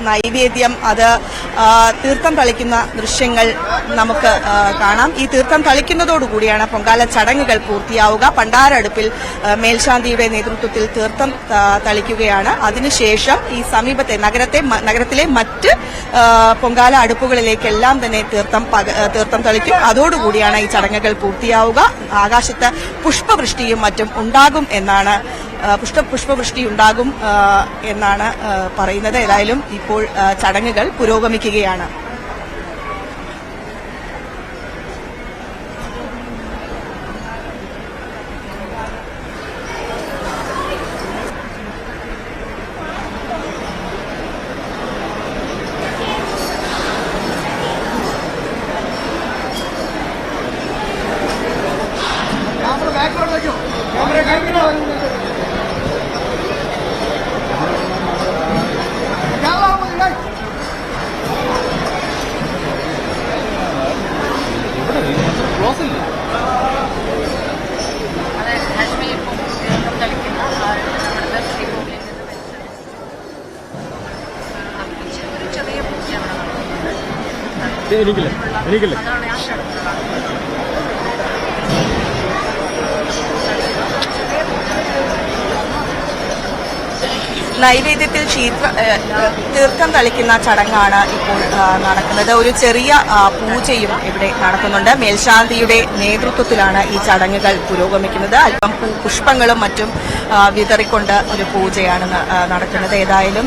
നൈവേദ്യം അത് തീർത്ഥം തളിക്കുന്ന ദൃശ്യങ്ങൾ നമുക്ക് കാണാം. ഈ തീർത്ഥം തളിക്കുന്നതോടുകൂടിയാണ് പൊങ്കാല ചടങ്ങുകൾ പൂർത്തിയാവുക. പണ്ടാരടുപ്പിൽ മേൽശാന്തിയുടെ നേതൃത്വത്തിൽ തീർത്ഥം തളിക്കുകയാണ്. അതിനുശേഷം ഈ സമീപത്തെ നഗരത്തിലെ മറ്റ് പൊങ്കാല അടുപ്പുകളിലേക്കെല്ലാം തന്നെ തീർത്ഥം തളിക്കും. അതോടുകൂടിയാണ് ഈ ചടങ്ങുകൾ പൂർത്തിയാവുക. ആകാശത്ത് പുഷ്പവൃഷ്ടിയും മറ്റും ഉണ്ടാകും എന്നാണ് പുഷ്പവൃഷ്ടി ഉണ്ടാകും എന്നാണ് പറയുന്നത്. ഏതായാലും ഇപ്പോൾ ചടങ്ങുകൾ പുരോഗമിക്കുകയാണ്. എനിക്കില്ല നൈവേദ്യത്തിൽ തീർത്ഥം തളിക്കുന്ന ചടങ്ങാണ് ഇപ്പോൾ നടക്കുന്നത്. ഒരു ചെറിയ പൂജയും ഇവിടെ നടക്കുന്നുണ്ട്. മേൽശാന്തിയുടെ നേതൃത്വത്തിലാണ് ഈ ചടങ്ങുകൾ പുരോഗമിക്കുന്നത്. അല്പം പുഷ്പങ്ങളും മറ്റും വിതറിക്കൊണ്ട് ഒരു പൂജയാണ് നടക്കുന്നത്. ഏതായാലും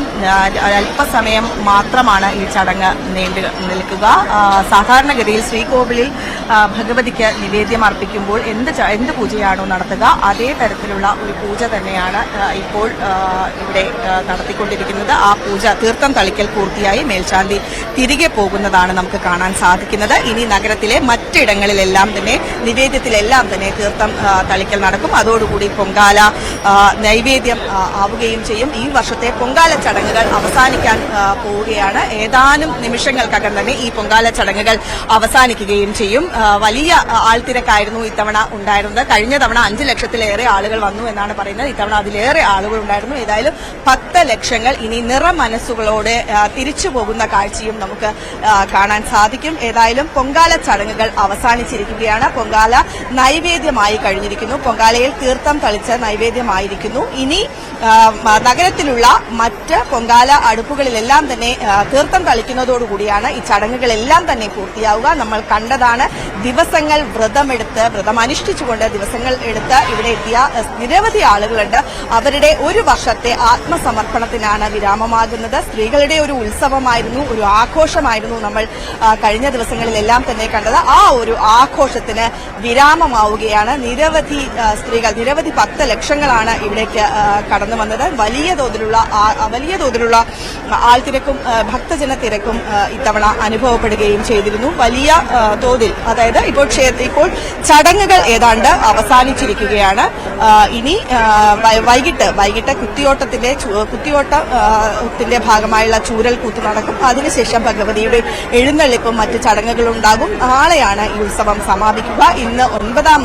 അല്പസമയം മാത്രമാണ് ഈ ചടങ്ങ് നീണ്ടു നിൽക്കുക. സാധാരണഗതിയിൽ ശ്രീകോവിലിൽ ഭഗവതിക്ക് നിവേദ്യം അർപ്പിക്കുമ്പോൾ എന്ത് പൂജയാണോ നടത്തുക അതേ തരത്തിലുള്ള ഒരു പൂജ തന്നെയാണ് ഇപ്പോൾ ഇവിടെ നടത്തിക്കൊണ്ടിരിക്കുന്നത്. ആ പൂജ തീർത്ഥം തളിക്കൽ പൂർത്തിയായി മേൽശാന്തി തിരികെ പോകുന്നതാണ് നമുക്ക് കാണാൻ സാധിക്കുന്നത്. ഇനി നഗരത്തിലെ മറ്റിടങ്ങളിലെല്ലാം തന്നെ നിവേദ്യത്തിലെല്ലാം തന്നെ തീർത്ഥം തളിക്കൽ നടക്കും. അതോടുകൂടി പൊങ്കാല നൈവേദ്യം ആവുകയും ചെയ്യും. ഈ വർഷത്തെ പൊങ്കാല ചടങ്ങുകൾ അവസാനിക്കാൻ പോവുകയാണ്. ഏതാനും നിമിഷങ്ങൾക്കകം തന്നെ ഈ പൊങ്കാല ചടങ്ങുകൾ അവസാനിക്കുകയും ചെയ്യും. വലിയ ആൾത്തിരക്കായിരുന്നു ഇത്തവണ ഉണ്ടായിരുന്നത്. കഴിഞ്ഞ തവണ 5 ലക്ഷത്തിലേറെ ആളുകൾ വന്നു എന്നാണ് പറയുന്നത്. ഇത്തവണ അതിലേറെ ആളുകൾ ഉണ്ടായിരുന്നു. ഏതായാലും 10 ലക്ഷങ്ങൾ ഇനി നിറമനസ്സുകളോടെ തിരിച്ചു പോകുന്ന കാഴ്ചയും നമുക്ക് കാണാൻ സാധിക്കും. ഏതായാലും പൊങ്കാല ചടങ്ങുകൾ അവസാനിച്ചിരിക്കുകയാണ്. പൊങ്കാല നൈവേദ്യമായി കഴിഞ്ഞിരിക്കുന്നു. പൊങ്കാലയിൽ തീർത്ഥം തളിച്ച് നൈവേദ്യമായിരിക്കുന്നു. ഇനി നഗരത്തിലുള്ള മറ്റ് പൊങ്കാല അടുപ്പുകളിലെല്ലാം തന്നെ തീർത്ഥം തളിക്കുന്നതോടുകൂടിയാണ് ഈ ചടങ്ങുകളെല്ലാം തന്നെ പൂർത്തിയാവുക. നമ്മൾ കണ്ടതാണ് ദിവസങ്ങൾ വ്രതമനുഷ്ഠിച്ചുകൊണ്ട് ദിവസങ്ങൾ എടുത്ത് ഇവിടെ എത്തിയ നിരവധി ആളുകളുണ്ട്. അവരുടെ ഒരു വർഷത്തെ ആത്മസമർപ്പണത്തിനാണ് വിരാമമാകുന്നത്. സ്ത്രീകളുടെ ഒരു ഉത്സവമായിരുന്നു, ഒരു ആഘോഷമായിരുന്നു നമ്മൾ കഴിഞ്ഞ ദിവസങ്ങളിലെല്ലാം തന്നെ കണ്ടത്. ആ ഒരു ആഘോഷത്തിന് വിരാമമാവുകയാണ്. നിരവധി സ്ത്രീകൾ, നിരവധി 10 ലക്ഷങ്ങളാണ് ഇവിടേക്ക് കടന്നു വന്നത്. വലിയ തോതിലുള്ള ആൾത്തിരക്കും ഭക്തജന തിരക്കും ഇത്തവണ അനുഭവപ്പെടുകയും ചെയ്തിരുന്നു. വലിയ തോതിൽ, അതായത് ഇപ്പോൾ ചടങ്ങുകൾ ഏതാണ്ട് അവസാനിച്ചിരിക്കുകയാണ്. ഇനി വൈകിട്ട് കുത്തിയോട്ടത്തിന്റെ ഭാഗമായുള്ള ചൂരൽ കൂത്ത് നടക്കും. അതിനുശേഷം ഭഗവതിയുടെ എഴുന്നള്ളിപ്പും മറ്റ് ചടങ്ങുകളുണ്ടാകും. നാളെയാണ് ഈ ഉത്സവം സമാപിക്കുക. ഇന്ന് 9-ാം